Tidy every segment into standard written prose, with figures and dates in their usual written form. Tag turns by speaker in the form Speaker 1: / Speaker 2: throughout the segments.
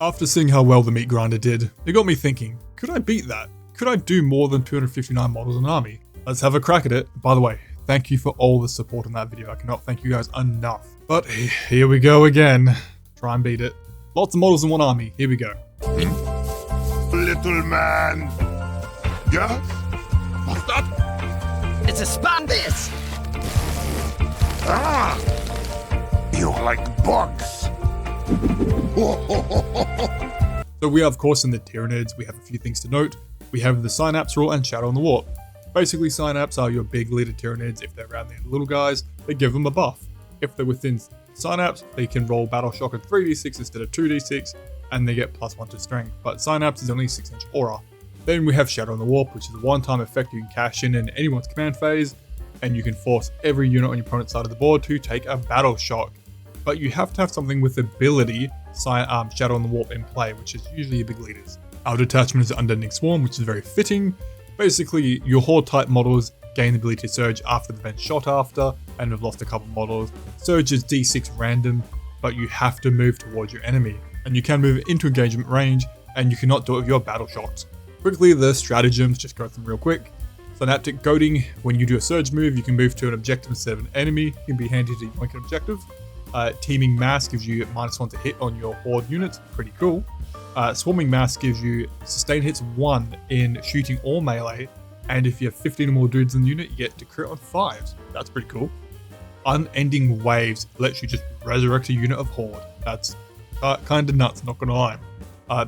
Speaker 1: After seeing how well the meat grinder did, it got me thinking, could I beat that? Could I do more than 259 models in an army? Let's have a crack at it. By the way, thank you for all the support on that video. I cannot thank you guys enough. But here we go again. Try and beat it. Lots of models in one army. Here we go.
Speaker 2: Little man. Yeah? What's that?
Speaker 3: It's a spam this!
Speaker 2: Ah! You like bugs.
Speaker 1: So we are, of course, in the Tyranids. We have a few things to note. We have the Synapse rule and Shadow on the Warp. Basically, Synapse are your big leader Tyranids. If they're around the little guys, they give them a buff. If they're within Synapse, they can roll Battle Shock at 3d6 instead of 2d6, and they get +1 to strength. But Synapse is only 6-inch aura. Then we have Shadow on the Warp, which is a one-time effect you can cash in anyone's command phase, and you can force every unit on your opponent's side of the board to take a Battle Shock. But you have to have something with ability Shadow on the Warp in play, which is usually your big leaders. Our detachment is Undeading Swarm, which is very fitting. Basically, your Horde type models gain the ability to surge after they've been shot after, and have lost a couple models. Surge is D6 random, but you have to move towards your enemy. And you can move into engagement range, and you cannot do it with your battle shots. Quickly, the stratagems, just go through them real quick. Synaptic Goading, when you do a surge move, you can move to an objective instead of an enemy. It can be handy to yoink an objective. Teaming Mass gives you -1 to hit on your Horde units, pretty cool. Swarming Mass gives you sustain hits 1 in shooting or melee, and if you have 15 or more dudes in the unit, you get to crit on 5s. That's pretty cool. Unending Waves lets you just resurrect a unit of Horde. That's kind of nuts, not gonna lie.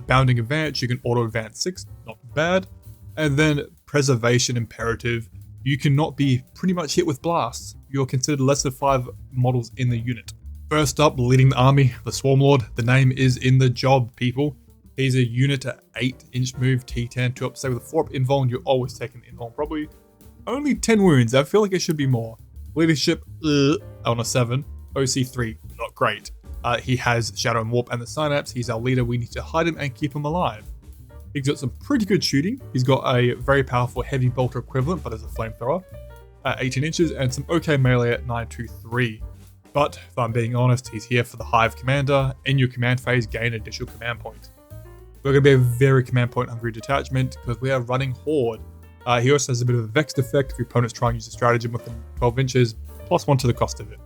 Speaker 1: Bounding Advance, you can auto advance 6, not bad. And then Preservation Imperative, you cannot be pretty much hit with blasts. You're considered less than 5 models in the unit. First up, leading the army, the Swarmlord. The name is in the job, people. He's a unit at 8-inch move, T10, 2 up save with a 4 up invuln. You're always taking the invuln, probably. Only 10 wounds, I feel like it should be more. Leadership, on a 7. OC3, not great. He has Shadow and Warp and the Synapse. He's our leader. We need to hide him and keep him alive. He's got some pretty good shooting. He's got a very powerful heavy bolter equivalent, but as a flamethrower, at 18 inches, and some okay melee at 923. But if I'm being honest, he's here for the Hive Commander. In your command phase, gain additional command points. We're going to be a very command point hungry detachment because we are running Horde. He also has a bit of a vexed effect if your opponents try and use a stratagem within 12 inches, +1 to the cost of it.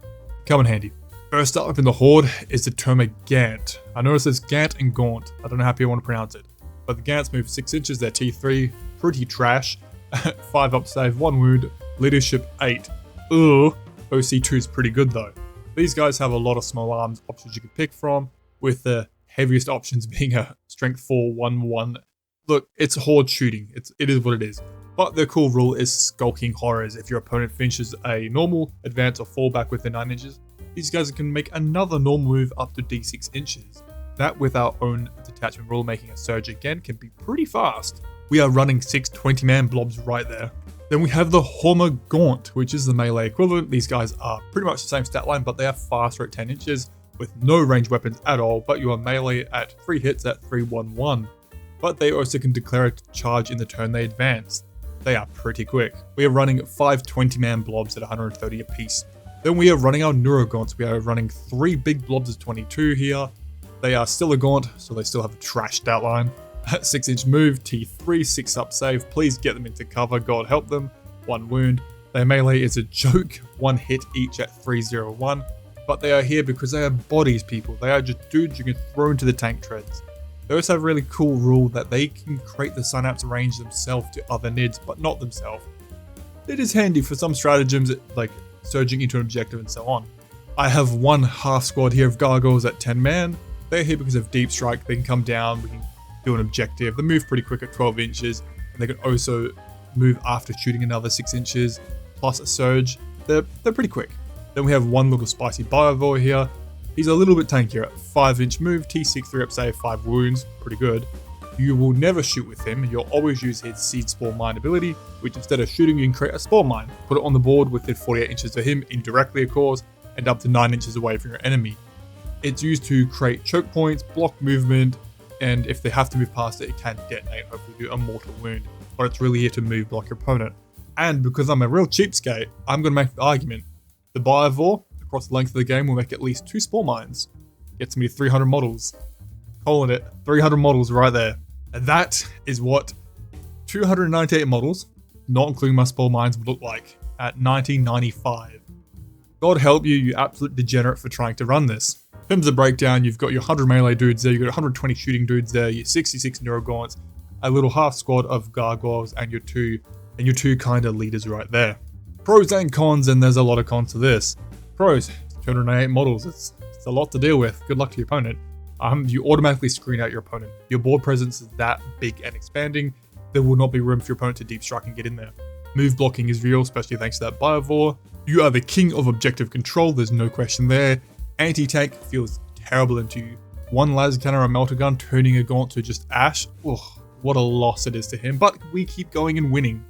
Speaker 1: Come in handy. First up in the Horde is the Termagant. I noticed there's Gant and Gaunt. I don't know how people want to pronounce it. But the Gants move 6 inches, they're T3, pretty trash. 5 up save, 1 wound, leadership 8. Ugh. OC2 is pretty good though. These guys have a lot of small arms options you can pick from, with the heaviest options being a strength 4, 1-1. Look, it's Horde shooting, it is what it is. But the cool rule is Skulking Horrors. If your opponent finishes a normal, advance, or fallback within 9 inches, these guys can make another normal move up to D6 inches. That with our own detachment rule making a surge again can be pretty fast. We are running 6 20-man blobs right there. Then we have the Hormagaunt, which is the melee equivalent. These guys are pretty much the same stat line, but they are faster at 10 inches with no ranged weapons at all, but you are melee at 3 hits at 3-1-1. But they also can declare a charge in the turn they advance. They are pretty quick. We are running 5 20-man blobs at 130 apiece. Then we are running our Neurogaunts. We are running 3 big blobs at 22 here. They are still a Gaunt, so they still have a trash stat line. 6-inch move, T3, 6 up save. Please get them into cover, God help them. 1 wound. Their melee is a joke, 1 hit each at 301. But they are here because they are bodies, people. They are just dudes you can throw into the tank treads. They also have a really cool rule that they can create the Synapse range themselves to other nids, but not themselves. It is handy for some stratagems like surging into an objective and so on. I have 1 half squad here of Gargoyles at 10 man. They're here because of Deep Strike. They can come down, we can do an objective. They move pretty quick at 12 inches, and they can also move after shooting another 6 inches, plus a surge. They're pretty quick. Then we have 1 little spicy Biovore here. He's a little bit tankier at 5-inch move, T6, 3 up save, 5 wounds, pretty good. You will never shoot with him, you'll always use his Seed Spore Mine ability, which instead of shooting you can create a Spore Mine. Put it on the board within 48 inches of him, indirectly of course, and up to 9 inches away from your enemy. It's used to create choke points, block movement, and if they have to move past it, it can detonate, hopefully do a mortal wound. But it's really here to move block your opponent. And because I'm a real cheapskate, I'm going to make the argument. The Biovore, across the length of the game, will make at least 2 Spore Mines. Gets me 300 models. Calling it. 300 models right there. And that is what 298 models, not including my spore mines, would look like at 1995. God help you, you absolute degenerate for trying to run this. In terms of breakdown, you've got your 100 melee dudes there, you've got 120 shooting dudes there, your 66 neurogaunts, a little half squad of gargoyles, and your two kind of leaders right there. Pros and cons, and there's a lot of cons to this. Pros, 298 models, it's a lot to deal with. Good luck to your opponent. You automatically screen out your opponent. Your board presence is that big and expanding, there will not be room for your opponent to deep strike and get in there. Move blocking is real, especially thanks to that Biovore. You are the king of objective control, there's no question there. Anti-tank feels terrible into you. One laser cannon or a melter gun turning a gaunt to just ash. Ugh, what a loss it is to him, but we keep going and winning.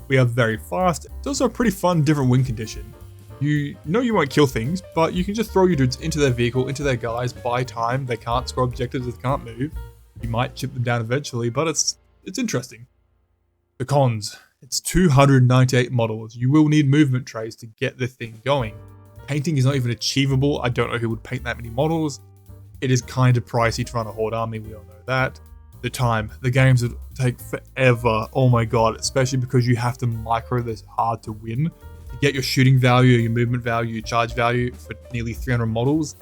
Speaker 1: We are very fast. It's also a pretty fun different win condition. You know you won't kill things, but you can just throw your dudes into their vehicle, into their guys, buy time. They can't score objectives, they can't move. You might chip them down eventually, but it's interesting. The cons. It's 298 models. You will need movement trays to get the thing going. Painting is not even achievable. I don't know who would paint that many models. It is kind of pricey to run a Horde army, we all know that. The time. The games would take forever. Oh my god, especially because you have to micro this hard to win. To get your shooting value, your movement value, your charge value for nearly 300 models,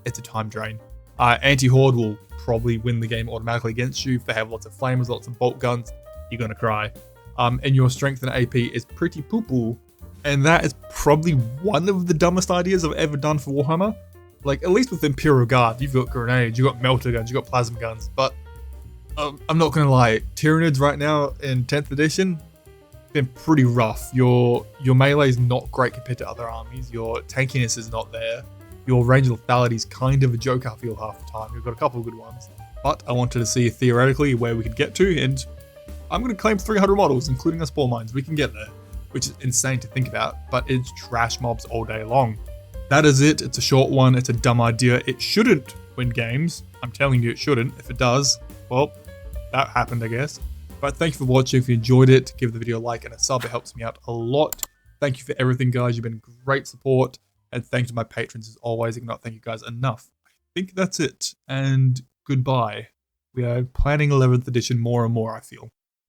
Speaker 1: it's a time drain. Anti-Horde will probably win the game automatically against you. If they have lots of flamers, lots of bolt guns, you're gonna cry. And your strength and AP is pretty poo-poo. And that is probably one of the dumbest ideas I've ever done for Warhammer. Like, at least with Imperial Guard, you've got grenades, you've got melter guns, you've got plasma guns. But I'm not gonna lie, Tyranids right now in 10th edition, been pretty rough. Your melee is not great compared to other armies. Your tankiness is not there. Your range lethality is kind of a joke, I feel, half the time. You've got a couple of good ones. But I wanted to see theoretically where we could get to, and I'm going to claim 300 models, including the spore mines. We can get there, which is insane to think about, but it's trash mobs all day long. That is it. It's a short one. It's a dumb idea. It shouldn't win games. I'm telling you it shouldn't. If it does, well, that happened, I guess. But thank you for watching. If you enjoyed it, give the video a like and a sub. It helps me out a lot. Thank you for everything, guys. You've been great support. And thank you to my patrons as always. I cannot thank you guys enough. I think that's it. And goodbye. We are planning 11th edition more and more, I feel.